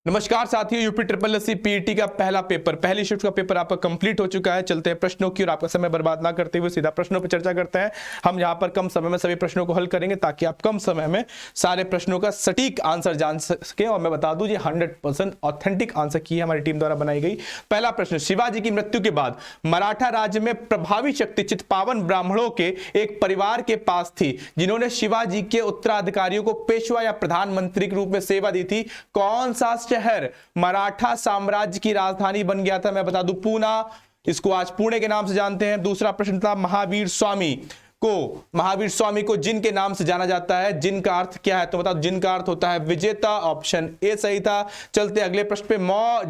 नमस्कार साथियों, UP triple SC PET का पहला पेपर, पहली शिफ्ट का पेपर आपका कंप्लीट हो चुका है। चलते हैं प्रश्नों की और आपका समय बर्बाद ना करते हुए सीधा प्रश्नों पर चर्चा करते हैं। हम यहाँ पर कम समय में सभी प्रश्नों को हल करेंगे ताकि आप कम समय में सारे प्रश्नों का सटीक आंसर जान सके। और मैं बता दूं, ये 100% ऑथेंटिक आंसर की है हमारी टीम द्वारा बनाई गई। पहला प्रश्न, शिवाजी की मृत्यु के बाद मराठा राज्य में प्रभावी शक्ति चित्पावन ब्राह्मणों के एक परिवार के पास थी जिन्होंने शिवाजी के उत्तराधिकारियों को पेशवा या प्रधानमंत्री के रूप में सेवा दी थी। कौन सा शहर मराठा साम्राज्य की राजधानी बन गया था? मैं बता दूं, पूना। इसको आज पुणे के नाम से जानते हैं। दूसरा प्रश्न था, महावीर स्वामी को जिन के नाम से जाना जाता है, जिन का अर्थ क्या है? तो बताओ, जिन का अर्थ होता है विजेता। ऑप्शन ए सही था। चलते अगले प्रश्न पे।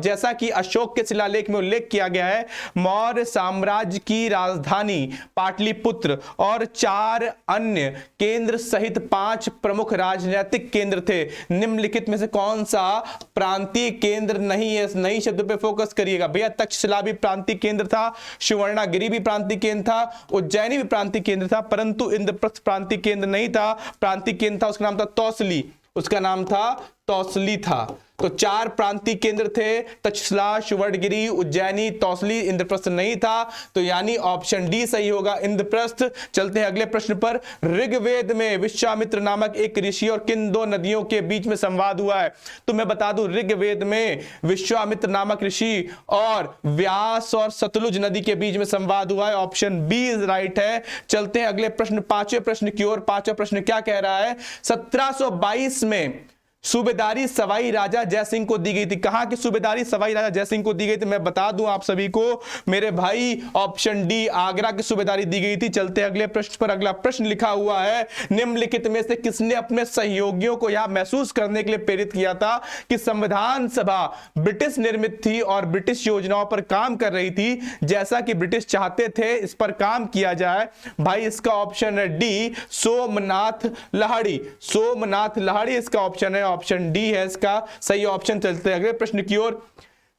जैसा कि अशोक के शिलालेख में उल्लेख किया गया है, मौर्य साम्राज्य की राजधानी पाटलिपुत्र और 4 अन्य केंद्र सहित 5 प्रमुख राजनीतिक केंद्र थे। निम्नलिखित में से कौन सा प्रांतीय केंद्र नहीं है? नई शब्द पे फोकस करिएगा भैया। तक्षशिला भी प्रांतीय केंद्र था, सुवर्णागिरी भी प्रांतीय केंद्र था, उज्जैनी भी प्रांतीय केंद्र था, परंतु इंद्रप्रस्थ प्रांतीय केंद्र नहीं था। प्रांतीय केंद्र था, उसका नाम था तौसली। उसका नाम था तौसली था। तो 4 प्रांतीय केंद्र थे, तक्षशिला, सुवर्णगिरी, उज्जैनी, तौसली। इंद्रप्रस्थ नहीं था, तो यानी ऑप्शन डी सही होगा, इंद्रप्रस्थ। चलते हैं अगले प्रश्न पर। ऋग्वेद में विश्वामित्र नामक एक ऋषि और किन 2 नदियों के बीच में संवाद हुआ है? तो मैं बता दूं, ऋग्वेद में विश्वामित्र नामक ऋषि और व्यास और सतलुज नदी के बीच में संवाद हुआ है। ऑप्शन बी इज राइट है। चलते हैं अगले प्रश्न, 5वें प्रश्न की ओर। 5वां प्रश्न क्या कह रहा है? 1722 में सूबेदारी सवाई राजा जयसिंह को दी गई थी। कहां की सूबेदारी सवाई राजा जयसिंह को दी गई थी? मैं बता दूं आप सभी को मेरे भाई, ऑप्शन डी, आगरा की सूबेदारी दी गई थी। चलते अगले प्रश्न पर। अगला प्रश्न लिखा हुआ है, निम्नलिखित में से किसने अपने सहयोगियों को यह महसूस करने के लिए प्रेरित किया था कि संविधान सभा ब्रिटिश निर्मित थी और ब्रिटिश योजनाओं पर काम कर रही थी जैसा कि ब्रिटिश चाहते थे इस पर काम किया जाए? भाई इसका ऑप्शन है डी, सोमनाथ लाहिड़ी। सोमनाथ लाहिड़ी इसका ऑप्शन है। ऑप्शन डी है इसका सही ऑप्शन। चलते हैं अगले प्रश्न की ओर।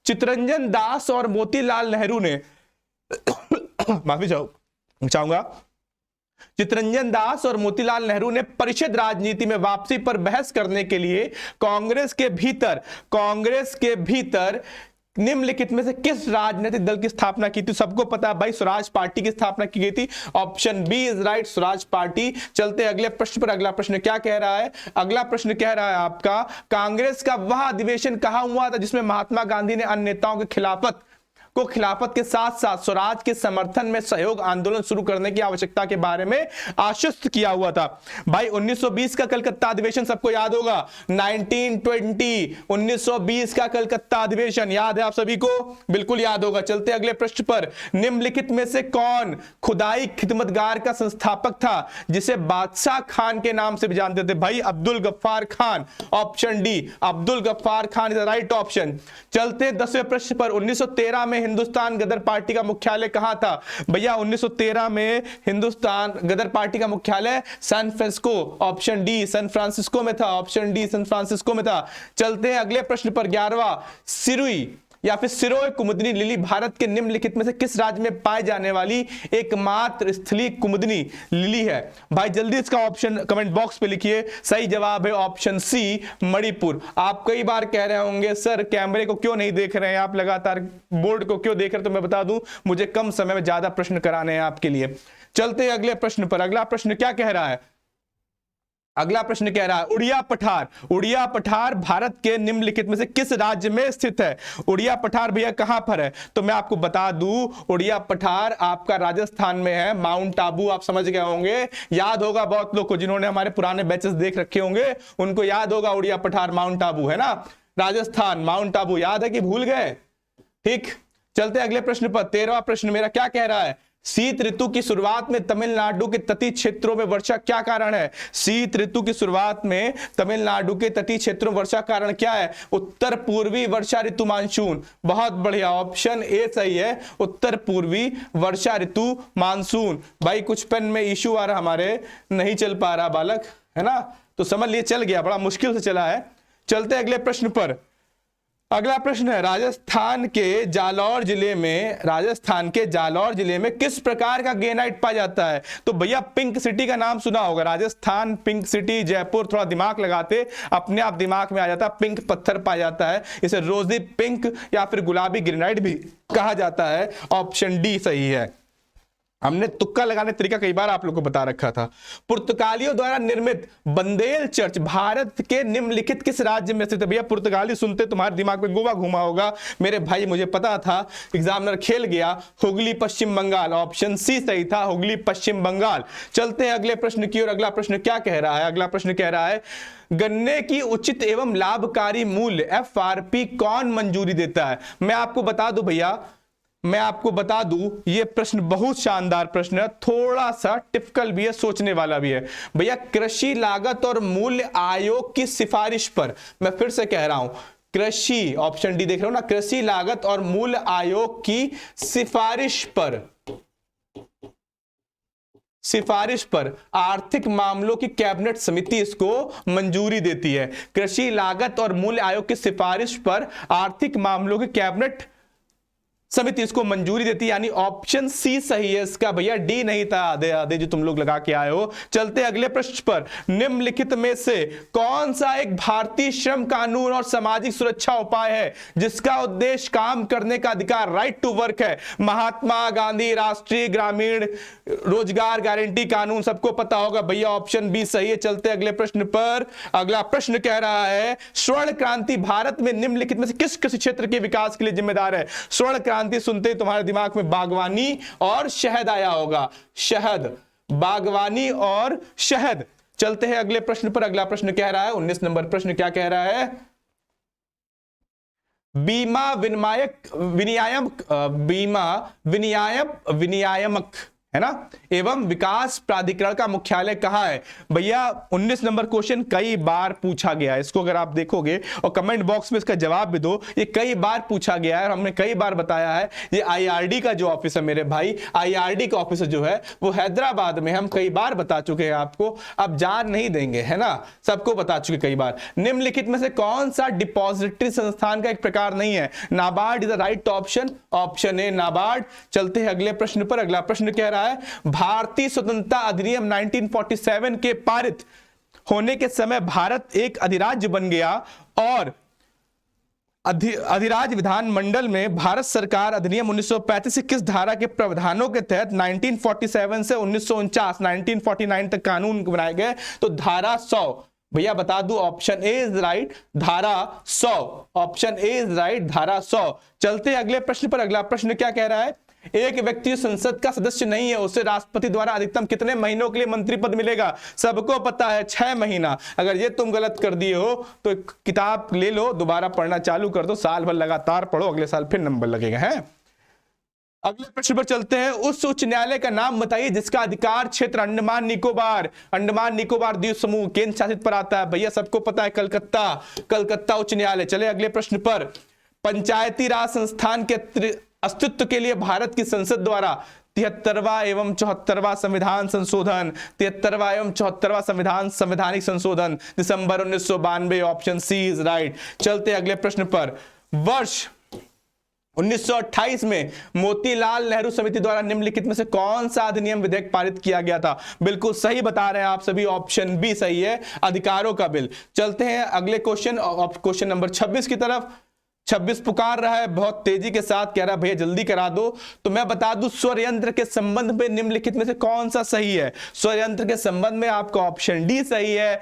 चित्तरंजन दास और मोतीलाल नेहरू ने माफी चाहूंगा। चित्तरंजन दास और मोतीलाल नेहरू ने परिषद राजनीति में वापसी पर बहस करने के लिए कांग्रेस के भीतर निम्नलिखित में से किस राजनीतिक दल की स्थापना की थी? सबको पता है भाई, स्वराज पार्टी की स्थापना की गई थी। Option B is right, Swaraj party. चलते अगले प्रश्न पर। अगला प्रश्न क्या कह रहा है? अगला प्रश्न कह रहा है आपका, कांग्रेस का वह अधिवेशन कहां हुआ था जिसमें महात्मा गांधी ने अन्य नेताओं के खिलाफत के साथ साथ स्वराज के समर्थन में सहयोग आंदोलन शुरू करने की आवश्यकता के बारे में आश्वस्त किया हुआ था? भाई 1920 का कलकत्ता अधिवेशन सबको याद होगा, 1920 का कलकत्ता अधिवेशन याद है आप सभी को? बिल्कुल याद होगा। चलते अगले प्रश्न पर। निम्नलिखित में से कौन खुदाई खिदमतगार का संस्थापक था जिसे बादशाह खान के नाम से भी जानते थे? भाई Abdul Ghaffar Khan. Option D, Abdul Ghaffar Khan is the right option. चलते 10वें प्रश्न पर। 1913 में हिंदुस्तान गदर पार्टी का मुख्यालय कहां था? भैया 1913 में हिंदुस्तान गदर पार्टी का मुख्यालय San Francisco. Option D, San Francisco में था। ऑप्शन डी, सैन फ्रांसिस्को में था। चलते हैं अगले प्रश्न पर। 11वां, सिरुई या फिर सिरोय कुमुदनी लिली भारत के निम्नलिखित में से किस राज्य में पाए जाने वाली एकमात्र स्थलीय कुमुदनी लिली है? भाई जल्दी इसका ऑप्शन कमेंट बॉक्स पे लिखिए। सही जवाब है ऑप्शन सी, मणिपुर। आप कई बार कह रहे होंगे सर कैमरे को क्यों नहीं देख रहे हैं आप, लगातार बोर्ड को क्यों देख रहे हैं? तो मैं बता दूं, मुझे कम समय में ज्यादा प्रश्न कराने हैं आपके लिए। चलते अगले प्रश्न पर। अगला प्रश्न क्या कह रहा है? अगला प्रश्न कह रहा है, उड़िया पठार भारत के निम्नलिखित में से किस राज्य में स्थित है? उड़िया पठार भैया कहां पर है? तो मैं आपको बता दूं, उड़िया पठार आपका राजस्थान में है, माउंट आबू। आप समझ गए होंगे, याद होगा बहुत लोग को, जिन्होंने हमारे पुराने बैचेस देख रखे होंगे उनको याद होगा उड़िया पठार माउंट आबू है ना, राजस्थान। माउंट आबू याद है कि भूल गए? ठीक, चलते अगले प्रश्न पर। 13वां प्रश्न मेरा क्या कह रहा है? शीत ऋतु की शुरुआत में तमिलनाडु के तटीय क्षेत्रों में वर्षा क्या कारण है? शीत ऋतु की शुरुआत में तमिलनाडु के तटीय क्षेत्रों में वर्षा कारण क्या है? उत्तर पूर्वी वर्षा ऋतु मानसून। बहुत बढ़िया, ऑप्शन ए सही है, उत्तर पूर्वी वर्षा ऋतु मानसून। भाई कुछ पेन में इशू आ रहा, हमारे नहीं चल पा रहा बालक, है ना, तो समझ लिए चल गया, बड़ा मुश्किल से चला है। चलते अगले प्रश्न पर। अगला प्रश्न है, राजस्थान के जालौर जिले में किस प्रकार का ग्रेनाइट पाया जाता है? तो भैया पिंक सिटी का नाम सुना होगा, राजस्थान, पिंक सिटी, जयपुर, थोड़ा दिमाग लगाते अपने आप दिमाग में आ जाता, पिंक पत्थर पाया जाता है, इसे रोजी पिंक या फिर गुलाबी ग्रेनाइट भी कहा जाता है। ऑप्शन डी सही है। हमने तुक्का लगाने तरीका कई बार आप लोगों को बता रखा था। पुर्तगालियों द्वारा निर्मित बंदेल चर्च भारत के निम्नलिखित किस राज्य में स्थित है? भैया पुर्तगाली सुनते तुम्हारे दिमाग में गोवा घूमा होगा मेरे भाई, मुझे पता था, एग्जामिनर खेल गया। हुगली पश्चिम बंगाल, ऑप्शन सी सही था, हुगली पश्चिम बंगाल। चलते हैं अगले प्रश्न की ओर। अगला प्रश्न क्या कह रहा है? अगला प्रश्न कह रहा है, गन्ने की उचित एवं लाभकारी मूल्य FRP कौन मंजूरी देता है? मैं आपको बता दूं भैया, मैं आपको बता दूं, यह प्रश्न बहुत शानदार प्रश्न है, थोड़ा सा टिपिकल भी है, सोचने वाला भी है। भैया कृषि लागत और मूल्य आयोग की सिफारिश पर, मैं फिर से कह रहा हूं, कृषि, ऑप्शन डी देख रहे हो ना, कृषि लागत और मूल्य आयोग की सिफारिश पर आर्थिक मामलों की कैबिनेट समिति इसको मंजूरी देती है। कृषि लागत और मूल्य आयोग की सिफारिश पर आर्थिक मामलों की कैबिनेट समिति इसको मंजूरी देती है, यानी ऑप्शन सी सही है इसका। भैया डी नहीं था, आधे आधे जो तुम लोग लगा के आए हो। चलते अगले प्रश्न पर, निम्नलिखित में से कौन सा एक भारतीय श्रम कानून और सामाजिक सुरक्षा उपाय है जिसका उद्देश्य काम करने का अधिकार, राइट टू वर्क है? महात्मा गांधी राष्ट्रीय ग्रामीण रोजगार गारंटी कानून, सबको पता होगा भैया, ऑप्शन बी सही है। चलते अगले प्रश्न पर। अगला प्रश्न कह रहा है, स्वर्ण क्रांति भारत में निम्नलिखित में से किस कृषि क्षेत्र के विकास के लिए जिम्मेदार है? स्वर्ण क्रांति सुनते ही तुम्हारे दिमाग में बागवानी और शहद आया होगा, शहद, बागवानी और शहद। चलते हैं अगले प्रश्न पर। अगला प्रश्न कह रहा है, 19 नंबर प्रश्न क्या कह रहा है? बीमा विनियामक है ना एवं विकास प्राधिकरण का मुख्यालय कहां है? भैया 19 नंबर क्वेश्चन कई बार पूछा गया है, इसको अगर आप देखोगे और कमेंट बॉक्स में इसका जवाब भी दो, ये कई बार पूछा गया है और हमने कई बार बताया है। ये IRD का जो ऑफिस है मेरे भाई, IRD का ऑफिस जो है वो हैदराबाद में, हम कई बार बता चुके हैं आपको, अब जान नहीं देंगे, है ना, सबको बता चुके कई बार। निम्नलिखित में से कौन सा डिपॉजिटरी संस्थान का एक प्रकार नहीं है? NABARD is the right option, option A NABARD. चलते हैं अगले प्रश्न पर। अगला प्रश्न कह रहा है, भारतीय स्वतंत्रता अधिनियम 1947 के पारित होने के समय भारत एक अधिराज्य बन गया और अधिराज्य विधानमंडल में भारत सरकार अधिनियम 1935 की किस धारा के प्रावधानों के तहत 1947 से 1949 1949 तक कानून बनाए गए? तो धारा 100। भैया बता दूं, ऑप्शन ए इज राइट, धारा 100, ऑप्शन ए इज राइट, धारा 100। चलते अगले प्रश्न पर। अगला प्रश्न क्या कह रहा है? एक व्यक्ति संसद का सदस्य नहीं है, उसे राष्ट्रपति द्वारा अधिकतम कितने महीनों के लिए मंत्री पद मिलेगा? सबको पता है 6 महीना। अगर ये तुम गलत कर दिए हो तो एक किताब ले लो, दोबारा पढ़ना चालू कर दो, साल भर लगातार पढ़ो, अगले साल फिर नंबर लगेगा। है अगले प्रश्न पर चलते हैं। उस उच्च न्यायालय का नाम बताइए जिसका अधिकार क्षेत्र अंडमान निकोबार द्वीप समूह केंद्र शासित पर आता है। भैया सबको पता है, कलकत्ता उच्च न्यायालय। चले अगले प्रश्न पर। पंचायती राज संस्थान के अस्तित्व के लिए भारत की संसद द्वारा 73वां एवं 74वां संविधान संशोधन, 73वां एवं 74वां संवैधानिक संशोधन दिसंबर 1992, ऑप्शन सी इज राइट। चलते अगले प्रश्न पर। वर्ष 1928 में मोतीलाल नेहरू समिति द्वारा निम्नलिखित में से कौन सा अधिनियम विधेयक पारित किया गया था? बिल्कुल सही बता रहे हैं आप सभी, ऑप्शन बी सही है, अधिकारों का बिल। चलते हैं अगले क्वेश्चन नंबर 26 की तरफ। 26 पुकार रहा है बहुत तेजी के साथ, कह रहा है भैया जल्दी करा दो। तो मैं बता दूं, स्वर यंत्र के संबंध में निम्नलिखित में से कौन सा सही है? स्वर यंत्र के संबंध में आपका ऑप्शन डी सही है।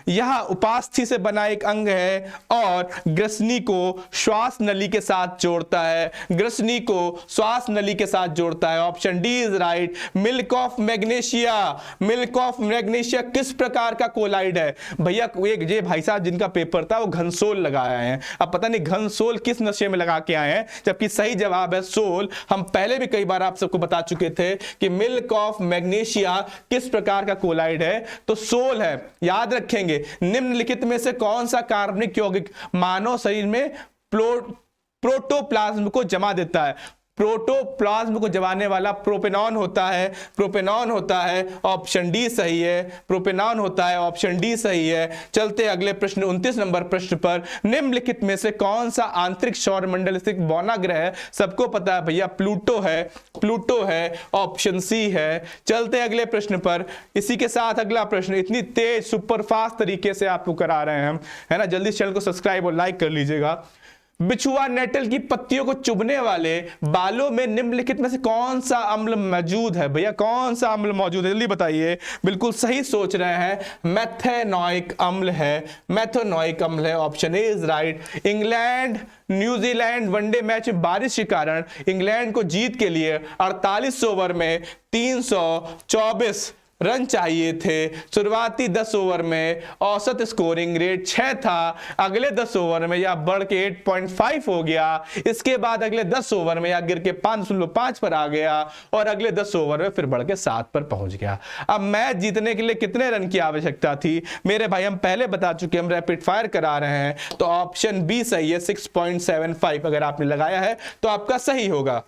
यह उपास्थि से बना एक अंग है और ग्रसनी को श्वास नली के साथ जोड़ता है, ग्रसनी को श्वास नली के साथ जोड़ता है, option D is right. Milk of magnesia किस प्रकार का कोलाइड है? भैया एक ये भाई साहब जिनका पेपर था वो घनसोल लगाया है, अब पता नहीं घनसोल किस नशे में लगा के आए हैं, जबकि सही जवाब है सोल। हम पहले भी कई बार आप सबको बता चुके थे कि मिल्क ऑफ मैग्नीशिया किस प्रकार का कोलाइड है, तो सोल है। याद रखेंगे, निम्नलिखित में से कौन सा कार्बनिक यौगिक मानव शरीर में प्रोटोप्लाज्म को जमा देता है? प्रोटोप्लाज्म को जलाने वाला प्रोपेनॉन होता है, प्रोपेनॉन होता है, ऑप्शन डी सही है, प्रोपेनॉन होता है, ऑप्शन डी सही है। चलते अगले प्रश्न 29 नंबर प्रश्न पर। निम्नलिखित में से कौन सा आंतरिक सौर मंडल स्थित बौना ग्रह है? सबको पता है भैया, प्लूटो है, प्लूटो है, ऑप्शन सी है। चलते अगले प्रश्न पर। इसी के साथ अगला प्रश्न, इतनी तेज सुपरफास्ट तरीके से आपको करा रहे हैं हम, है ना, जल्दी चैनल को सब्सक्राइब और लाइक कर लीजिएगा। बिछुआ नेटल की पत्तियों को चुभने वाले बालों में निम्नलिखित में से कौन सा अम्ल मौजूद है? भैया कौन सा अम्ल मौजूद है, जल्दी बताइए। बिल्कुल सही सोच रहे हैं, मेथेनोइक अम्ल है, मेथेनोइक अम्ल है, option A is right. England New Zealand one day match में बारिश के कारण इंग्लैंड को जीत के लिए 48 ओवर में 324 रन चाहिए थे। शुरुआती 10 ओवर में औसत स्कोरिंग रेट 6 था, अगले 10 ओवर में यह बढ़ के 8.5 हो गया। इसके बाद अगले 10 ओवर में यह गिर के 5.5 पर आ गया और अगले 10 ओवर में फिर बढ़ के 7 पर पहुंच गया। अब मैच जीतने के लिए कितने रन की आवश्यकता थी मेरे भाई? हम पहले बता चुके, हम रैपिड फायर करा रहे हैं, तो ऑप्शन बी सही है, 6.75। अगर आपने लगाया है तो आपका सही होगा।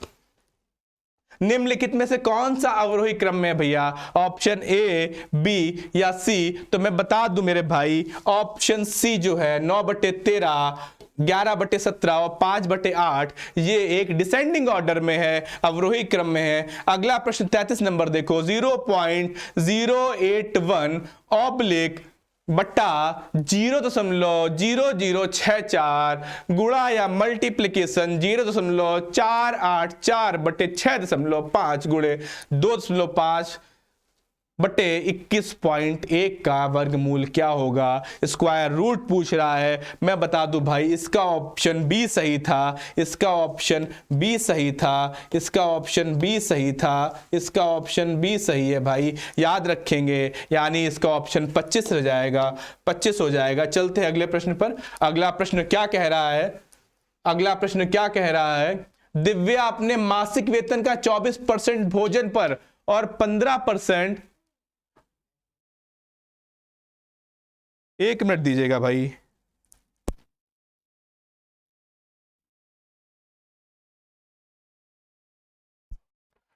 निम्नलिखित में से कौन सा अवरोही क्रम में भैया? ऑप्शन ए, बी या सी? तो मैं बता दूं मेरे भाई, ऑप्शन सी जो है 9/13, 11/17 और 5/8, ये एक डिसेंडिंग ऑर्डर में है, अवरोही क्रम में है। अगला प्रश्न 33 नंबर देखो, 0.081 ऑब्लिक बट्टा 0.0064 गुणा या मल्टीप्लीकेशन 0.484/6.5 गुणे 2.5 बटे 21.1 का वर्गमूल क्या होगा? स्क्वायर रूट पूछ रहा है। मैं बता दूं भाई, इसका ऑप्शन बी सही था, इसका ऑप्शन बी सही था, इसका ऑप्शन बी सही था, इसका ऑप्शन बी सही है भाई, याद रखेंगे। यानी इसका ऑप्शन 25 हो जाएगा, 25 हो जाएगा। चलते हैं अगले प्रश्न पर। अगला प्रश्न क्या कह रहा है? अगला प्रश्न क्या कह रहा है? दिव्या अपने मासिक वेतन का 24% भोजन पर और 15%, 1 मिनट दीजिएगा भाई।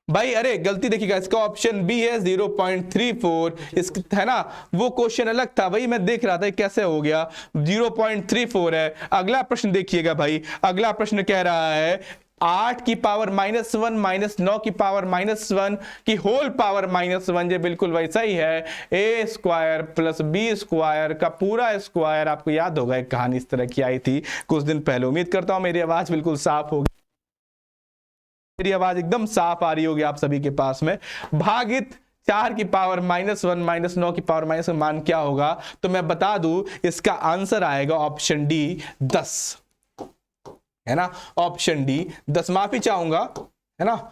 भाई अरे गलती देखिएगा, इसका ऑप्शन बी है 0.34, इस है ना, वो क्वेश्चन अलग था भाई, मैं देख रहा था कैसे हो गया, 0.34 है। अगला प्रश्न देखिएगा भाई, अगला प्रश्न कह रहा है 8 की पावर -1 माइनस 9 की पावर -1 की होल पावर -1, ये बिल्कुल वैसा ही है। ए स्क्वायर प्लस बी स्क्वायर का पूरा स्क्वायर। आपको याद होगा एक कहानी इस तरह की आई थी कुछ दिन पहले। उम्मीद करता हूं मेरी आवाज बिल्कुल साफ होगी, मेरी आवाज एकदम साफ आ रही होगी आप सभी के पास में। भागित 4 की पावर -1 माइनस 9 की पावर -1 मान क्या होगा? तो मैं बता दूं, इसका आंसर आएगा ऑप्शन डी 10, है ना, ऑप्शन डी 10। माफी चाहूंगा, है ना,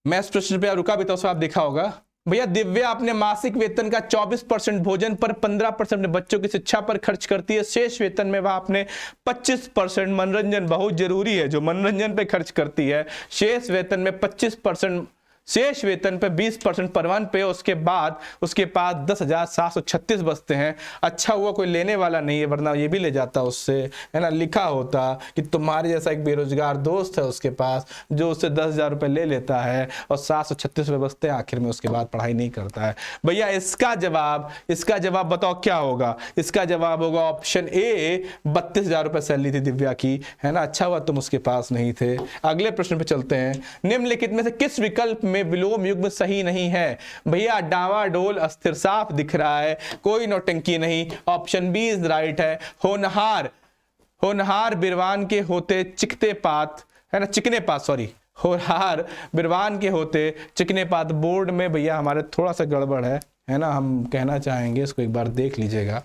मैं इस प्रश्न पे रुका भी तो आप देखा होगा भैया। दिव्या अपने मासिक वेतन का 24% भोजन पर, 15% बच्चों की शिक्षा पर खर्च करती है। शेष वेतन में वह अपने 25% मनोरंजन, बहुत जरूरी है, जो मनोरंजन पे खर्च करती है। शेष वेतन में 25%, शेष वेतन पे 20% परिवहन पे, उसके पास 10,736 बचते हैं। अच्छा हुआ कोई लेने वाला नहीं है, वरना ये भी ले जाता उससे, है ना। लिखा होता कि तुम्हारे जैसा एक बेरोजगार दोस्त है उसके पास, जो उससे 10,000 रुपये ले लेता है और 736 रुपये बचते हैं, आखिर में उसके बाद पढ़ाई नहीं करता है। भैया इसका जवाब बताओ क्या होगा? इसका जवाब होगा ऑप्शन ए, 32,000 रुपये सैलरी थी दिव्या की, है ना। अच्छा हुआ तुम उसके पास नहीं थे। अगले प्रश्न पे चलते हैं। निम्नलिखित में से किस विकल्प में विलोम युग्म सही नहीं है? भैया डावाडोल, अस्थिर, साफ दिख रहा है, कोई नौटंकी नहीं, ऑप्शन बी इज राइट है। होनहार बिरवान के होते चिकते पात, है ना, चिकने पात, सॉरी, होनहार बिरवान के होते चिकने पात। बोर्ड में भैया हमारे थोड़ा सा गड़बड़ है ना, हम कहना चाहेंगे, इसको एक बार देख लीजिएगा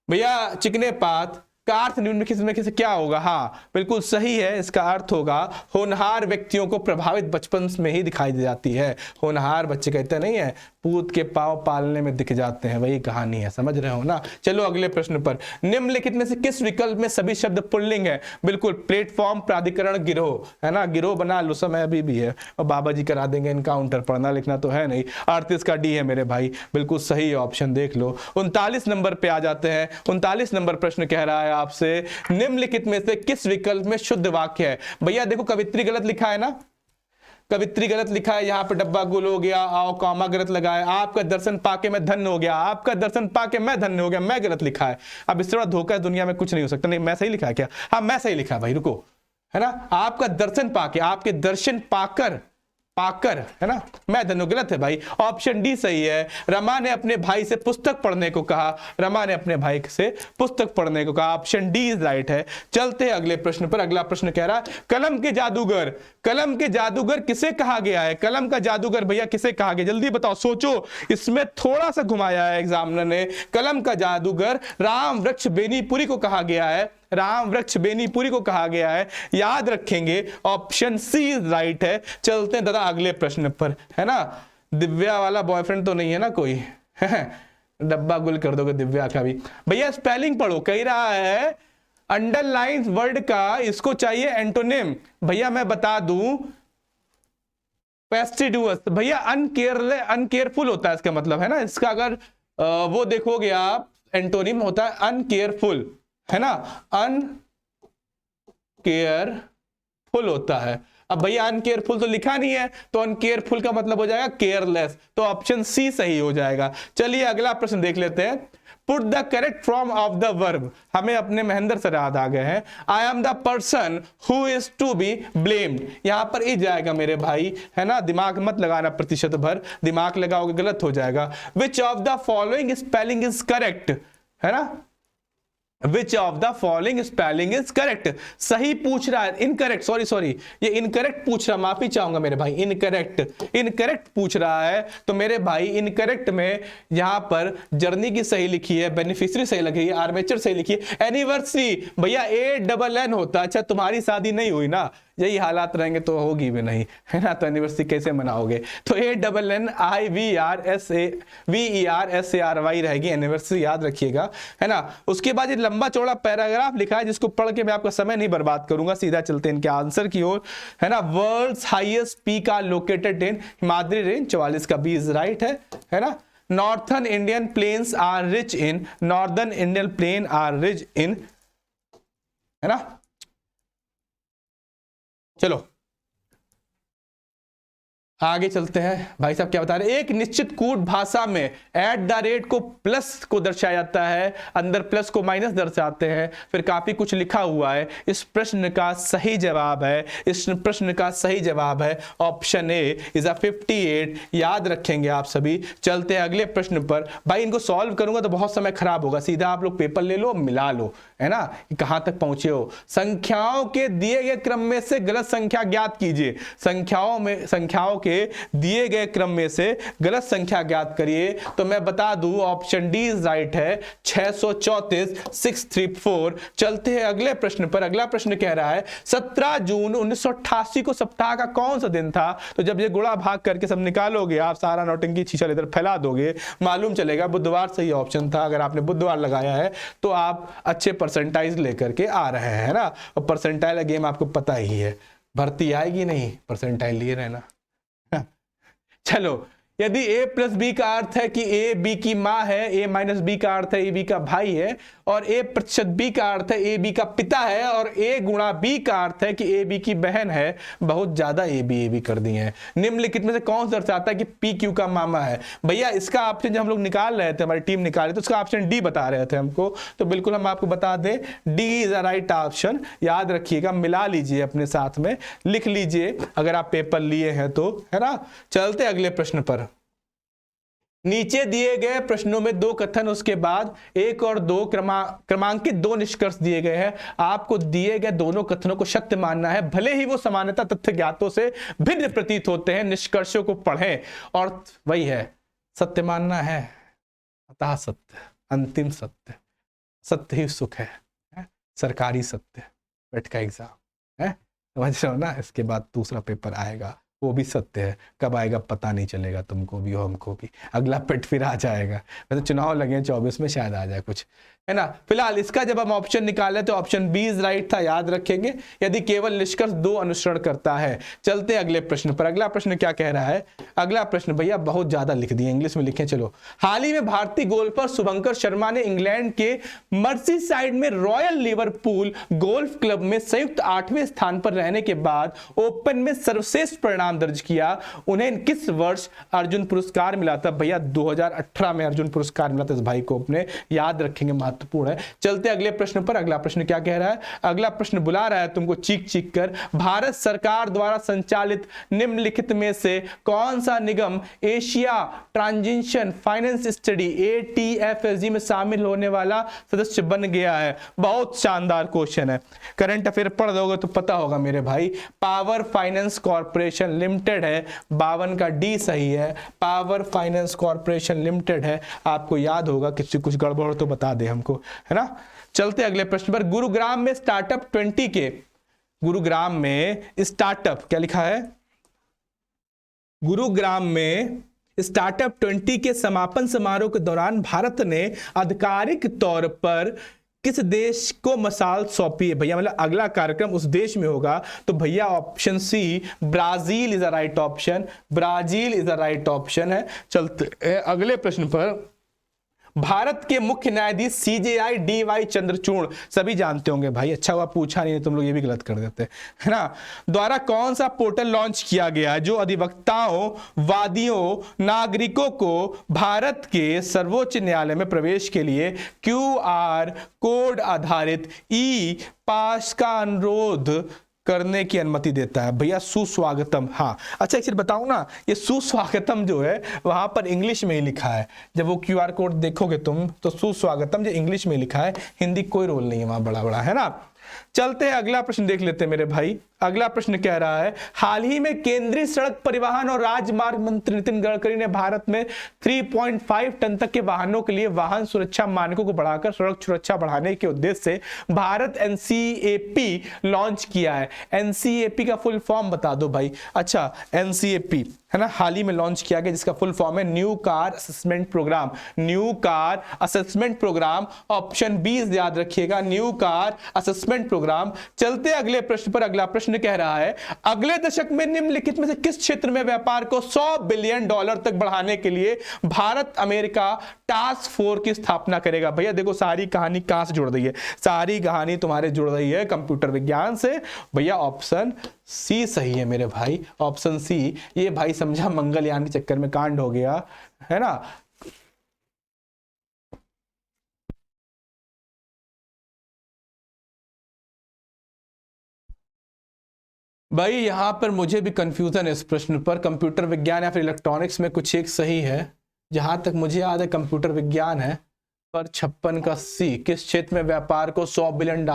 भैया। चिकने पात का अर्थ निम्नलिखित में से क्या होगा? हाँ बिल्कुल सही है, इसका अर्थ होगा होनहार व्यक्तियों को प्रभावित बचपन में ही दिखाई दे जाती है। होनहार बच्चे कहते नहीं है, पूत के पांव पालने में दिख जाते हैं, वही कहानी है, समझ रहे हो ना। चलो अगले प्रश्न पर, निम्नलिखित में से किस विकल्प में सभी शब्द पुल्लिंग है? बिल्कुल, प्लेटफॉर्म, प्राधिकरण, गिरोह, है ना, गिरोह बना लो, समय अभी भी है और बाबा जी करा देंगे इनकाउंटर, पढ़ना लिखना तो है नहीं। 38 का डी है मेरे भाई, बिल्कुल सही ऑप्शन, देख लो। 39 नंबर पे आ जाते हैं। 39 नंबर प्रश्न कह रहा है आपसे, निम्नलिखित में से किस विकल्प में शुद्ध वाक्य है? भैया देखो, कवित्री गलत लिखा है ना, कवित्री गलत लिखा है, यहाँ पे डब्बा गुल हो गया, आओ कॉमा गलत लगा है, आपका दर्शन पाके मैं धन्य हो गया, आपका दर्शन पाके मैं धन्य हो गया, मैं गलत लिखा है। अब इससे बड़ा धोखा दुनिया में कुछ नहीं हो सकता। नहीं, मैं सही लिखा है क्या? हाँ मैं सही लिखा है भाई, रुको, है ना, आपका दर्शन पाके, आपके दर्शन पाकर, पाकर, है ना, मैं धन्य, गलत है भाई, ऑप्शन डी सही है। रमा ने अपने भाई से पुस्तक पढ़ने को कहा, रमा ने अपने भाई से पुस्तक पढ़ने को कहा, ऑप्शन डी इज राइट है। चलते हैं अगले प्रश्न पर। अगला प्रश्न कह रहा है, कलम के जादूगर, कलम के जादूगर किसे कहा गया है? कलम का जादूगर भैया किसे कहा गया, जल्दी बताओ, सोचो, इसमें थोड़ा सा घुमाया है एग्जामिनर ने। कलम का जादूगर राम वृक्ष बेनीपुरी को कहा गया है, राम वृक्ष बेनीपुरी को कहा गया है, याद रखेंगे, ऑप्शन सी राइट है। चलते हैं दादा अगले प्रश्न पर, है ना। दिव्या वाला बॉयफ्रेंड तो नहीं है ना कोई? डब्बा गुल कर दोगे दिव्या का भी। भैया स्पेलिंग पढ़ो, कह रहा है अंडरलाइन वर्ड का इसको चाहिए एंटोनिम। भैया मैं बता दूं, फेस्टिडियस भैया अनकेयरफुल होता है इसका मतलब, है ना। इसका अगर वो देखोगे आप, एंटोनिम होता है अनकेयरफुल, है ना, अनकेयरफुल होता है। अब भैया अनकेयरफुल तो लिखा नहीं है, तो अनकेयरफुल का मतलब हो जाएगा केयरलेस, तो ऑप्शन सी सही हो जाएगा। चलिए अगला प्रश्न देख लेते हैं। Put the correct form of the verb, हमें अपने महेंद्र सर याद आ गए हैं। I am the person who is to be blamed, यहां पर इज जाएगा मेरे भाई, है ना, दिमाग मत लगाना प्रतिशत भर, दिमाग लगाओगे गलत हो जाएगा। Which of the following spelling is correct, है ना, Which of the following spelling is correct? सही पूछ रहा है, इनकरेक्ट, सॉरी ये इनकरेक्ट पूछ रहा, माफी चाहूंगा मेरे भाई, इनकरेक्ट पूछ रहा है। तो मेरे भाई इनकरेक्ट में यहां पर जर्नी की सही लिखी है, बेनिफिशियरी सही लगी है, आर्मेचर सही लिखी है, एनिवर्सरी भैया ANN होता। अच्छा तुम्हारी शादी नहीं हुई ना, यही हालात रहेंगे तो होगी भी नहीं, है ना, तो एनिवर्सरी कैसे मनाओगे? तो ANNIVERSARY रहेगी एनिवर्सरी, याद रखिएगा, है ना। उसके बाद ये लंबा चौड़ा पैराग्राफ लिखा है जिसको पढ़ के मैं आपका समय नहीं बर्बाद करूंगा, सीधा चलते हैं इनके आंसर की ओर, है ना। World's highest peak are located in Himadri range, 44 का बी इज राइट है ना। Northern Indian plains are rich in, northern Indian plain are rich in, है ना। चलो आगे चलते हैं। भाई साहब क्या बता रहे हैं, एक निश्चित कूट भाषा में @ को प्लस को दर्शाया जाता है, अंदर प्लस को माइनस दर्शाते हैं, फिर काफी कुछ लिखा हुआ है। इस प्रश्न का सही जवाब है, इस प्रश्न का सही जवाब है ऑप्शन ए इज 58, याद रखेंगे आप सभी। चलते हैं अगले प्रश्न पर। भाई इनको सॉल्व करूंगा तो बहुत समय खराब होगा, सीधा आप लोग पेपर ले लो, मिला लो, है ना, कहां तक पहुंचे हो। संख्याओं के दिए गए क्रम में से गलत संख्या ज्ञात कीजिए, संख्याओं के दिए गए क्रम में से गलत संख्या ज्ञात करिए। तो मैं बता दूं ऑप्शन डी इज राइट है, 634 634। चलते हैं अगले प्रश्न पर। अगला प्रश्न कह रहा है 17 जून 1988 को सप्ताह का कौन सा दिन था? तो जब ये गुणा भाग करके सब निकालोगे आप, सारा नौटंकी छीछा इधर फैला दोगे, मालूम चलेगा बुधवार सही ऑप्शन था। अगर आपने बुधवार लगाया है तो आप अच्छे परसेंटाइज लेकर के आ रहे हैं, है ना। और परसेंटाइल गेम आपको पता ही है, भर्ती आएगी नहीं, परसेंटाइल लिए रहना। चलो, यदि a प्लस बी का अर्थ है कि a b की मां है, a माइनस बी का अर्थ है a b का भाई है, और a प्रतिशत b का अर्थ है a b का पिता है, और a गुणा b का अर्थ है कि a b की बहन है, बहुत ज्यादा a b कर दी है। निम्नलिखित में से कौन सा दर्शाता है कि p q का मामा है? भैया इसका ऑप्शन जब हम लोग निकाल रहे थे, हमारी टीम निकाल रही तो उसका ऑप्शन डी बता रहे थे हमको, तो बिल्कुल हम आपको बता दें D is a right option. याद रखिएगा, मिला लीजिए अपने साथ में, लिख लीजिए अगर आप पेपर लिए हैं तो, है ना। चलते अगले प्रश्न पर। नीचे दिए गए प्रश्नों में दो कथन, उसके बाद एक और दो क्रमांकित दो निष्कर्ष दिए गए हैं। आपको दिए गए दोनों कथनों को सत्य मानना है, भले ही वो समानता तथ्य ज्ञातों से भिन्न प्रतीत होते हैं। निष्कर्षों को पढ़ें और वही है, सत्य मानना है, अतः सत्य, अंतिम सत्य, सत्य ही सुख है, सरकारी सत्य, पेट का एग्जाम है, समझ रहे हो ना। इसके बाद दूसरा पेपर आएगा, वो भी सत्य है, कब आएगा पता नहीं चलेगा तुमको भी और हमको भी, अगला पेट फिर आ जाएगा। वैसे चुनाव लगे 24 में, शायद आ जाए कुछ, है ना। फिलहाल इसका जब हम ऑप्शन निकाले तो ऑप्शन बी इज राइट था, याद रखेंगे, यदि केवल निष्कर्ष 2 अनुसरण करता है। चलते अगले प्रश्न पर। अगला प्रश्न क्या कह रहा है? अगला प्रश्न भैया बहुत ज्यादा लिख दिए, इंग्लिश में लिखें। चलो, हाल ही में भारतीय गोल्फर शुभंकर शर्मा ने इंग्लैंड के मर्सीसाइड में रॉयल लिवरपूल गोल्फ क्लब में संयुक्त 8वें स्थान पर रहने के बाद ओपन में सर्वश्रेष्ठ परिणाम दर्ज किया। उन्हें किस वर्ष अर्जुन पुरस्कार मिला था? भैया 2018 में अर्जुन पुरस्कार मिला था इस भाई को, अपने याद रखेंगे, महत्वपूर्ण है। चलते अगले प्रश्न पर। अगला प्रश्न क्या कह रहा है? अगला प्रश्न बुला रहा है तुमको चीख चीख कर। भारत सरकार द्वारा संचालित निम्नलिखित में से कौन सा निगम Asia transition finance study ATFSG में शामिल होने वाला सदस्य बन गया है? बहुत शानदार क्वेश्चन है, करंट अफेयर पढ़ दोगे तो पता होगा मेरे भाई। पावर फाइनेंस कॉर्पोरेशन लिमिटेड है, 52 का डी सही है, पावर फाइनेंस कॉर्पोरेशन लिमिटेड है। आपको याद होगा, किसी कुछ गड़बड़ तो बता दे हमको, है ना। चलते अगले प्रश्न पर। गुरुग्राम में स्टार्टअप 20 के, गुरुग्राम में स्टार्टअप क्या लिखा है? गुरुग्राम में स्टार्टअप 20 के समापन समारोह के दौरान भारत ने आधिकारिक तौर पर किस देश को मसाल सौंपी है? भैया मतलब अगला कार्यक्रम उस देश में होगा, तो भैया option C Brazil is a right option, Brazil is a right option है। चलते अगले प्रश्न पर। भारत के मुख्य न्यायाधीश CJI DY चंद्रचूड़, सभी जानते होंगे भाई, अच्छा हुआ पूछा नहीं, तुम लोग ये भी गलत कर देते, है ना। द्वारा कौन सा पोर्टल लॉन्च किया गया जो अधिवक्ताओं, वादियों, नागरिकों को भारत के सर्वोच्च न्यायालय में प्रवेश के लिए QR कोड आधारित पास का अनुरोध करने की अनुमति देता है? भैया सुस्वागतम। हाँ, अच्छा एक चीज बताऊं ना, ये सुस्वागतम जो है वहां पर इंग्लिश में ही लिखा है। जब वो QR कोड देखोगे तुम तो सुस्वागतम जो इंग्लिश में लिखा है, हिंदी कोई रोल नहीं है वहां, बड़ा बड़ा, है ना। चलते हैं अगला प्रश्न देख लेते हैं मेरे भाई। अगला प्रश्न कह रहा है, हाल ही में केंद्रीय सड़क परिवहन और राजमार्ग मंत्री नितिन गडकरी ने भारत में 3.5 टन तक के वाहनों के लिए वाहन सुरक्षा मानकों को बढ़ाकर सड़क सुरक्षा बढ़ाने के उद्देश्य से भारत NCAP लॉन्च किया है। NCAP का फुल फॉर्म बता दो भाई। अच्छा, NCAP है ना, हाल ही में लॉन्च किया गया, जिसका फुल फॉर्म है new car assessment programme, new car assessment programme. Option B याद रखिएगा, न्यू कार असेसमेंट प्रोग्राम। चलते अगले प्रश्न पर। अगला प्रश्न कह रहा है, अगले दशक में निम्नलिखित में से किस क्षेत्र में व्यापार को $100 बिलियन तक बढ़ाने के लिए भारत अमेरिका टास्क फोर्स की स्थापना करेगा? भैया देखो, सारी कहानी कहां से जुड़ रही है? सारी कहानी तुम्हारे जुड़ रही है कंप्यूटर विज्ञान से। भैया ऑप्शन सी सही है मेरे भाई, ऑप्शन सी। ये भाई समझा मंगलयान के चक्कर में कांड हो गया, है ना। भाई यहां पर मुझे भी कंफ्यूजन है इस प्रश्न पर, कंप्यूटर विज्ञान या फिर इलेक्ट्रॉनिक्स में कुछ एक सही है। जहां तक मुझे याद है कंप्यूटर विज्ञान है, पर 56 का सी, किस क्षेत्र में व्यापार को $100 billion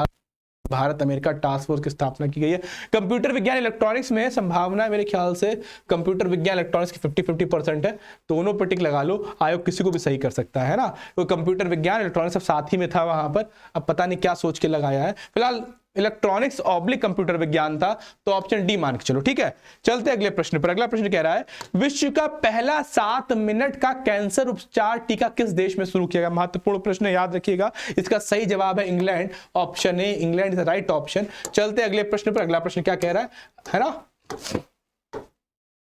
Bharat America task force की स्थापना की गई है? कंप्यूटर विज्ञान इलेक्ट्रॉनिक्स में संभावना मेरे ख्याल से कंप्यूटर विज्ञान इलेक्ट्रॉनिक्स की 50-50% है, दोनों पर टिक लगा लो, आयोग किसी को भी सही कर सकता है ना। तो कंप्यूटर विज्ञान इलेक्ट्रॉनिक्स सब साथ ही में था वहां पर, अब पता नहीं क्या सोच के लगाया है। फिलहाल इलेक्ट्रॉनिक्स ऑब्लिक कंप्यूटर विज्ञान था, तो ऑप्शन डी मान के चलो, ठीक है। चलते अगले प्रश्न पर। अगला प्रश्न कह रहा है, विश्व का पहला 7 मिनट का कैंसर उपचार टीका किस देश में शुरू किया गया? महत्वपूर्ण प्रश्न, याद रखिएगा। इसका सही जवाब है England, option A, England is the right option. चलते अगले प्रश्न पर। अगला प्रश्न क्या कह रहा है ना,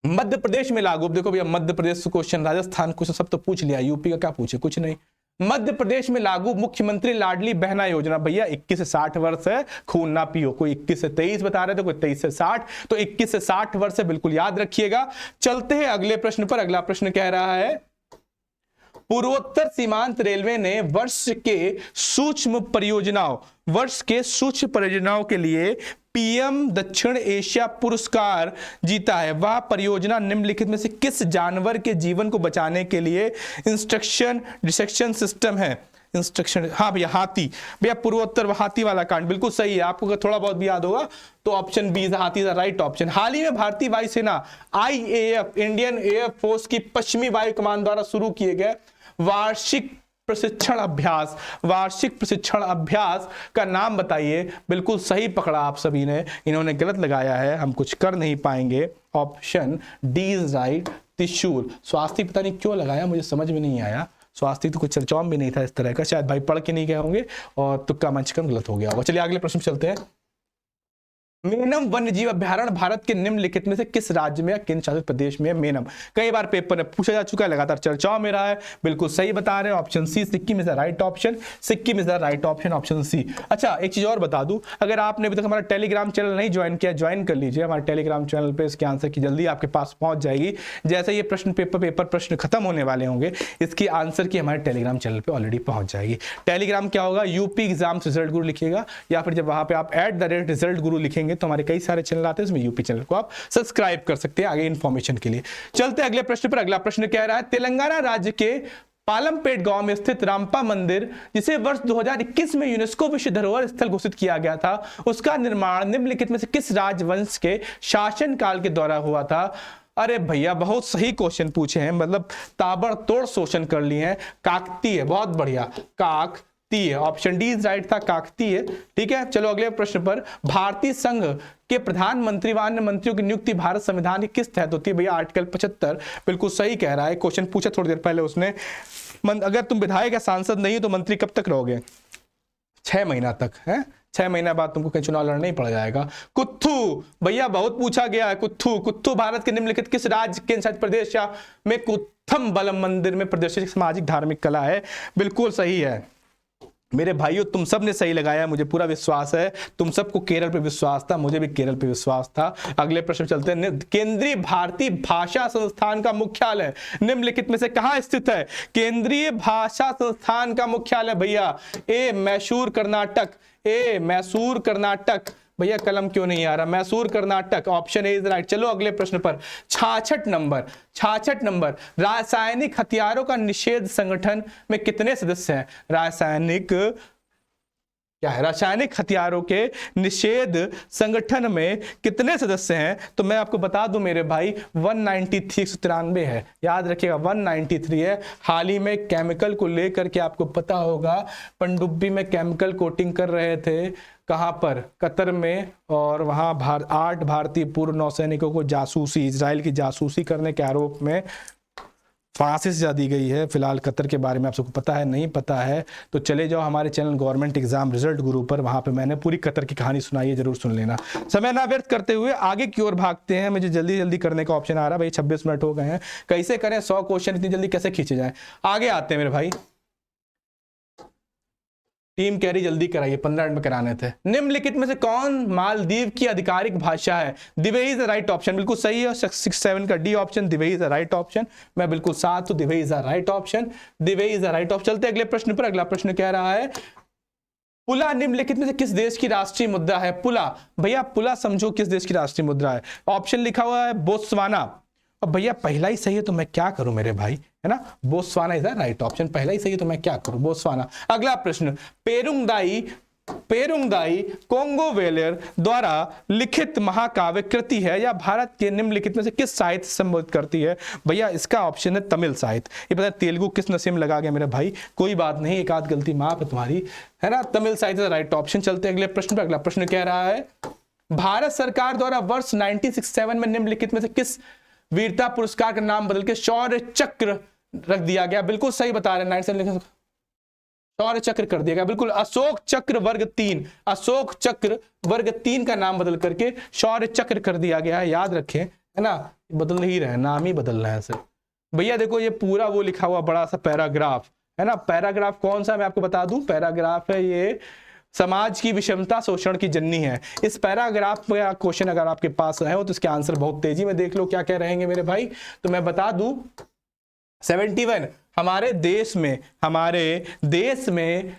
मध्य प्रदेश में लागू। देखो भैया, मध्य प्रदेश क्वेश्चन, राजस्थान क्वेश्चन सब तो पूछ लिया, यूपी का क्या पूछे, कुछ नहीं। मध्य प्रदेश में लागू मुख्यमंत्री लाडली बहना योजना। भैया 21 से 60 वर्ष है, खून ना पियो। कोई 21 से 23 बता रहे थे, कोई 23 से 60, तो 21 से 60 वर्ष है, बिल्कुल याद रखिएगा। चलते हैं अगले प्रश्न पर। अगला प्रश्न कह रहा है, पूर्वोत्तर सीमांत रेलवे ने वर्ष के सूक्ष्म परियोजनाओं के लिए PM दक्षिण एशिया पुरस्कार जीता है। वह परियोजना निम्नलिखित में से किस जानवर के जीवन को बचाने के लिए इंस्ट्रक्शन डिसेक्शन सिस्टम है? इंस्ट्रक्शन, हाँ भैया हाथी। भैया पूर्वोत्तर हाथी वाला कांड बिल्कुल सही है, आपको थोड़ा बहुत भी याद होगा तो ऑप्शन बी हाथी का राइट ऑप्शन। हाल ही में भारतीय वायुसेना IAF इंडियन एयर फोर्स की पश्चिमी वायु कमान द्वारा शुरू किए गए वार्षिक प्रशिक्षण अभ्यास, वार्षिक प्रशिक्षण अभ्यास का नाम बताइए। बिल्कुल सही पकड़ा आप सभी ने, इन्होंने गलत लगाया है, हम कुछ कर नहीं पाएंगे। ऑप्शन डी इज राइट, त्रिशूल। स्वास्थ्य पता नहीं क्यों लगाया, मुझे समझ में नहीं आया। स्वास्थ्य तो कुछ चर्चाओं में नहीं था इस तरह का, शायद भाई पढ़ के नहीं गए होंगे और तुक्का मंचकम गलत हो गया होगा। चलिए अगले प्रश्न चलते हैं। मेनम वन्य जीव अभ्यारण्य भारत के निम्नलिखित में से किस राज्य में या केंद्र शासित प्रदेश में है मेनम? कई बार पेपर में पूछा जा चुका है, लगातार चर्चाओं में रहा है। बिल्कुल सही बता रहे हैं, option C, Sikkim is the right option. Sikkim is the right option, option C. अच्छा एक चीज और बता दूं, अगर आपने अभी तक हमारा टेलीग्राम चैनल नहीं ज्वाइन किया, ज्वाइन कर लीजिए हमारे टेलीग्राम चैनल पे। इसके आंसर की जल्दी आपके पास पहुंच जाएगी। जैसे ये पेपर प्रश्न खत्म होने वाले होंगे, इसकी आंसर की हमारे टेलीग्राम चैनल पे ऑलरेडी पहुंच जाएगी। टेलीग्राम क्या होगा, यूपी एग्जाम्स रिजल्ट गुरु लिखिएगा, या फिर जब वहां पे आप @रिजल्ट गुरु लिखेंगे तो हमारे कई सारे चैनल आते हैं, इसमें यूपी चैनल को आप सब्सक्राइब कर सकते हैं आगे इंफॉर्मेशन के लिए। चलते अगले प्रश्न पर। अगला प्रश्न कह रहा है, तेलंगाना राज्य के पालमपेट गांव में स्थित रामपा मंदिर, जिसे वर्ष 2021 में यूनेस्को विश्व धरोहर स्थल घोषित किया गया था, उसका निर्माण निम्नलिखित में से किस राजवंश के शासनकाल के दौरान हुआ था? अरे भैया बहुत सही क्वेश्चन पूछे हैं, मतलब ताबड़तोड़ शोषण कर लिए हैं। काकतीय, बहुत बढ़िया, Kakatiya, option D is right था, काकतीय। ठीक है, चलो अगले प्रश्न पर। भारतीय संघ के प्रधानमंत्री व अन्य मंत्रियों की नियुक्ति भारत संविधान के किस तहत होती है? भैया आर्टिकल 75। बिल्कुल सही कह रहा है, क्वेश्चन पूछा थोड़ी देर पहले उसने। अगर तुम विधायक या सांसद नहीं हो तो मंत्री कब तक रहोगे? 6 महीना तक है। 6 महीना बाद तुमको कहीं चुनाव लड़ना ही पड़ जाएगा। कुत्थू, भैया बहुत पूछा गया है। कुत्थू भारत के निम्नलिखित किस राज्य केंद्र शासित प्रदेश या में कुत्थम बलम मंदिर में प्रदर्शित सामाजिक धार्मिक कला है? बिल्कुल सही है मेरे भाइयों, तुम सब ने सही लगाया, मुझे पूरा विश्वास है। तुम सबको केरल पे विश्वास था, मुझे भी केरल पे विश्वास था। अगले प्रश्न चलते हैं। केंद्रीय भारतीय भाषा संस्थान का मुख्यालय निम्नलिखित में से कहां स्थित है? केंद्रीय भाषा संस्थान का मुख्यालय भैया ए मैसूर कर्नाटक, ए मैसूर कर्नाटक। भैया कलम क्यों नहीं आ रहा? Mysore Karnataka, option A is right. चलो अगले प्रश्न पर। 66 नंबर, रासायनिक हथियारों का निषेध संगठन में कितने सदस्य हैं? रासायनिक हथियारों के निषेध संगठन में कितने सदस्य हैं? तो मैं आपको बता दूं मेरे भाई, 193, 193 है, याद रखिएगा 193 है। हाल ही में केमिकल को लेकर के आपको पता होगा, पनडुब्बी में केमिकल कोटिंग कर रहे थे, कहां पर? कतर में, और वहां 8 भारतीय पूर्व नौसैनिकों को जासूसी, इजराइल की जासूसी करने के आरोप में फांसी सजा दी गई है। फिलहाल कतर के बारे में आप सबको पता है, नहीं पता है तो चले जाओ हमारे चैनल गवर्नमेंट एग्जाम रिजल्ट गुरु पर, वहां पे मैंने पूरी कतर की कहानी सुनाई है, जरूर सुन लेना। समय ना व्यर्थ करते हुए आगे की ओर भागते हैं। मुझे जल्दी जल्दी करने का ऑप्शन आ रहा है भाई, 26 मिनट हो गए हैं, कैसे करें 100 क्वेश्चन इतनी जल्दी कैसे खींचे जाए? आगे आते हैं मेरे भाई। टीम कह रही जल्दी कराइए, 15 मिनट में कराने थे। निम्नलिखित में से कौन मालदीव की आधिकारिक भाषा है? दिवेही इज राइट ऑप्शन, बिल्कुल सही है। 67 का D option, Dhivehi is right option. मैं बिल्कुल साथ हूं, Dhivehi is right option, Dhivehi is right option. चलते अगले प्रश्न पर। अगला प्रश्न कह रहा है, पुला निम्नलिखित में से किस देश की राष्ट्रीय मुद्रा है? पुला, भैया पुला समझो किस देश की राष्ट्रीय मुद्रा है? ऑप्शन लिखा हुआ है बोत्सवाना। और भैया पहला ही सही है तो मैं क्या करूं मेरे भाई, है ना? Botswana is the right option, पहला ही सही है तो मैं क्या करूं, बोत्सवाना। अगला प्रश्न, पेरुंगदाई कोंगोवेलर द्वारा लिखित महाकाव्य कृति है या भारत के निम्नलिखित में से किस साहित्य से संबोधित करती है? भैया इसका ऑप्शन है तमिल साहित्य। ये पता है तेलुगु किस नशे में लगा गया मेरे भाई, कोई बात नहीं, एक आध गलती माफ है तुम्हारी, है ना? तमिल साहित्य राइट ऑप्शन। चलते अगले प्रश्न पर। अगला प्रश्न कह रहा है, भारत सरकार द्वारा वर्ष 1967 में निम्नलिखित में से किस वीरता पुरस्कार का नाम बदल के शौर्य चक्र रख दिया गया? बिल्कुल सही बता रहे हैं, शौर्य चक्र कर दिया गया, बिल्कुल। अशोक चक्र वर्ग 3, अशोक चक्र वर्ग 3 का नाम बदल करके शौर्य चक्र कर दिया गया है, याद रखें, है ना? बदल ही रहे, नाम ही बदल रहे हैं सर। भैया देखो ये पूरा वो लिखा हुआ बड़ा सा पैराग्राफ है ना, पैराग्राफ कौन सा मैं आपको बता दूं, पैराग्राफ है ये समाज की विषमता शोषण की जननी है। इस पैराग्राफ का क्वेश्चन अगर आपके पास है हो तो इसके आंसर बहुत तेजी में देख लो क्या क्या रहेंगे मेरे भाई। तो मैं बता दूं 71 हमारे देश में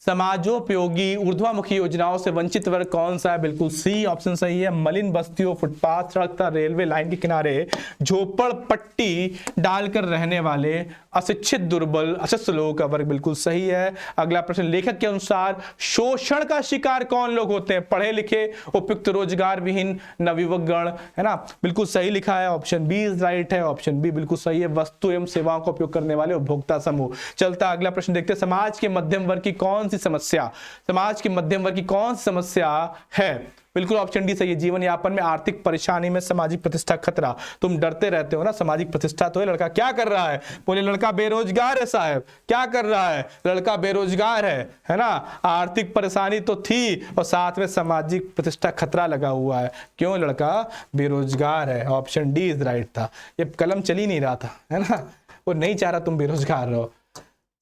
समाजोपयोगी ऊर्ध्वमुखी योजनाओं से वंचित वर्ग कौन सा है? बिल्कुल सी ऑप्शन सही है। मलिन बस्तियों, फुटपाथ, सड़क तथा रेलवे लाइन के किनारे झोपड़पट्टी डालकर रहने वाले अशिक्षित, दुर्बल, अशक्त लोगों का वर्ग, बिल्कुल सही है। अगला प्रश्न, लेखक के अनुसार शोषण का शिकार कौन लोग होते हैं? पढ़े लिखे, उपयुक्त, रोजगार विहीन, नवयुवक गण, है ना, बिल्कुल सही लिखा है। ऑप्शन बी इज राइट है, ऑप्शन बी बिल्कुल सही है। वस्तु एवं सेवाओं का उपयोग करने वाले उपभोक्ता समूह। चलता अगला प्रश्न देखते हैं, समाज के मध्यम वर्ग की कौन सी समस्या, समाज के मध्यम वर्ग की कौन सी समस्या है? बिल्कुल ऑप्शन डी सही है। जीवन यापन में आर्थिक परेशानी में सामाजिक प्रतिष्ठा खतरा। तुम डरते रहते हो ना सामाजिक प्रतिष्ठा, तो ये लड़का क्या कर रहा है? बोले लड़का बेरोजगार है साहब। क्या कर रहा है? लड़का बेरोजगार है ना। आर्थिक परेशानी तो थी और साथ में सामाजिक प्रतिष्ठा खतरा लगा हुआ है। क्यों? लड़का बेरोजगार है। ऑप्शन डी इज राइट था। ये कलम चल ही नहीं रहा था, है ना, वो नहीं चाह रहा तुम बेरोजगार रहो।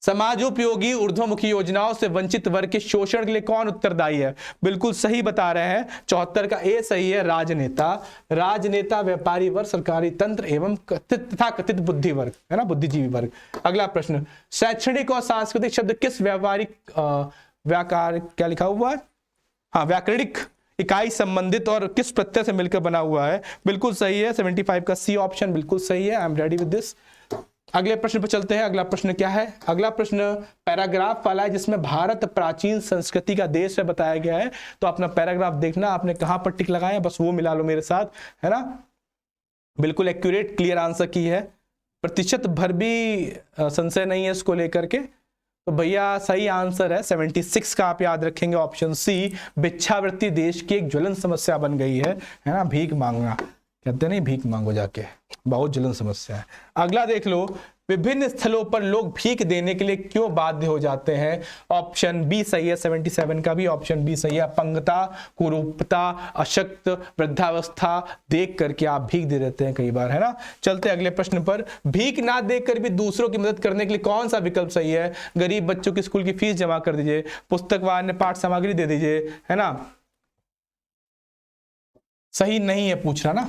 समाजोपयोगी ऊर्ध्वमुखी योजनाओं से वंचित वर्ग के शोषण के लिए कौन उत्तरदायी है? बिल्कुल सही बता रहे हैं। 74 का ए सही है। राजनेता, राजनेता, व्यापारी वर्ग, सरकारी तंत्र एवं तथा कथित बुद्धि वर्ग, है ना, बुद्धिजीवी वर्ग। अगला प्रश्न, शैक्षणिक और सांस्कृतिक शब्द किस व्यावहारिक व्याकार क्या लिखा हुआ है? हाँ, व्याकरणिक इकाई संबंधित और किस प्रत्यय से मिलकर बना हुआ है? बिल्कुल सही है। 75 का सी ऑप्शन बिल्कुल सही है। I am ready with this. अगले प्रश्न पर चलते हैं। अगला प्रश्न क्या है? अगला प्रश्न पैराग्राफ वाला है जिसमें भारत प्राचीन संस्कृति का देश है बताया गया है। तो अपना पैराग्राफ देखना, आपने कहां पर टिक लगाए हैं बस वो मिला लो मेरे साथ, है ना। बिल्कुल एक्यूरेट क्लियर आंसर की है, प्रतिशत भर भी संशय नहीं है इसको लेकर के। तो भैया सही आंसर है 76 का, आप याद रखेंगे ऑप्शन सी। भिक्षावृत्ति देश की एक ज्वलन समस्या बन गई है ना। भीख मांगना कहते नहीं, भीख मांगो जाके, बहुत ज्वलन समस्या है। अगला देख लो, विभिन्न स्थलों पर लोग भीख देने के लिए क्यों बाध्य हो जाते हैं? ऑप्शन बी सही है। 77 का भी ऑप्शन बी सही है। अपंगता, कुरूपता, अशक्त, वृद्धावस्था देख करके आप भीख दे देते हैं कई बार, है ना। चलते अगले प्रश्न पर, भीख ना देकर भी दूसरों की मदद करने के लिए कौन सा विकल्प सही है? गरीब बच्चों की स्कूल की फीस जमा कर दीजिए, पुस्तक व अन्य पाठ सामग्री दे दीजिए, है ना। सही नहीं है पूछना ना,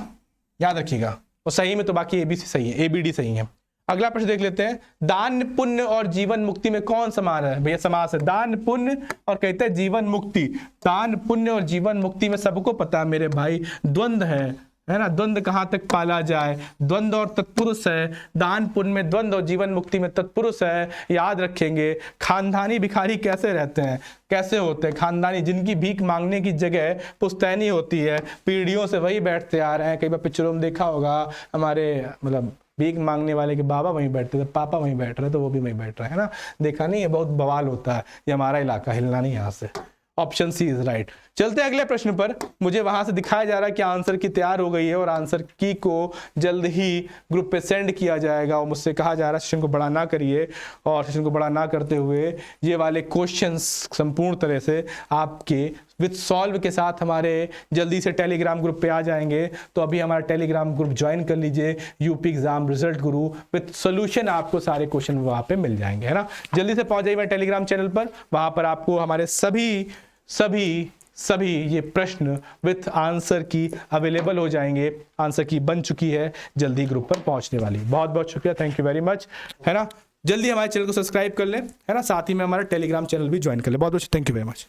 याद रखिएगा। और सही में तो बाकी एबीसी सही है, एबीडी सही है। अगला प्रश्न देख लेते हैं, दान पुण्य और जीवन मुक्ति में कौन समान है? भैया समास है, दान पुण्य और कहते हैं जीवन मुक्ति। दान पुण्य और जीवन मुक्ति में सबको पता है मेरे भाई द्वंद्व है ना। द्वंद्व कहां तक पाला जाए? द्वंद्व और तत्पुरुष है। दान पुण्य में द्वंद्व और जीवन मुक्ति में तत्पुरुष है, याद रखेंगे। खानदानी भिखारी कैसे रहते हैं, कैसे होते हैं? खानदानी जिनकी भीख मांगने की जगह पुश्तैनी होती है, पीढ़ियों से वही बैठते आ रहे हैं। कई बार पिक्चरों में देखा होगा, हमारे मतलब भीख मांगने वाले के बाबा वहीं बैठते थे, पापा वहीं बैठ रहे तो वो भी वहीं बैठ रहे हैं ना। देखा नहीं है, बहुत बवाल होता है। ये हमारा इलाका, हिलना नहीं यहाँ से। Option C is right. चलते अगले प्रश्न पर। मुझे वहां से दिखाया जा रहा है कि आंसर की तैयार हो गई है और आंसर की को जल्द ही ग्रुप पे सेंड किया जाएगा। और मुझसे कहा जा रहा है सेशन को बड़ा ना करिए, और सेशन को बड़ा ना करते हुए ये वाले क्वेश्चंस संपूर्ण तरह से आपके विद सॉल्व के साथ हमारे जल्दी से टेलीग्राम ग्रुप पे आ जाएंगे। तो अभी हमारा टेलीग्राम ग्रुप ज्वाइन कर लीजिए, UP exam result Guru with solution. आपको सारे क्वेश्चन वहां पे मिल जाएंगे, है ना। जल्दी से पहुंच जाइए टेलीग्राम चैनल पर, वहां पर आपको हमारे सभी ये प्रश्न विथ आंसर की अवेलेबल हो जाएंगे। आंसर की बन चुकी है, जल्दी ग्रुप पर पहुंचने वाली। बहुत बहुत शुक्रिया, थैंक यू वेरी मच, है ना। जल्दी हमारे चैनल को सब्सक्राइब कर लें, है ना। साथ ही में हमारा टेलीग्राम चैनल भी ज्वाइन कर लें। बहुत बहुत थैंक यू वेरी मच।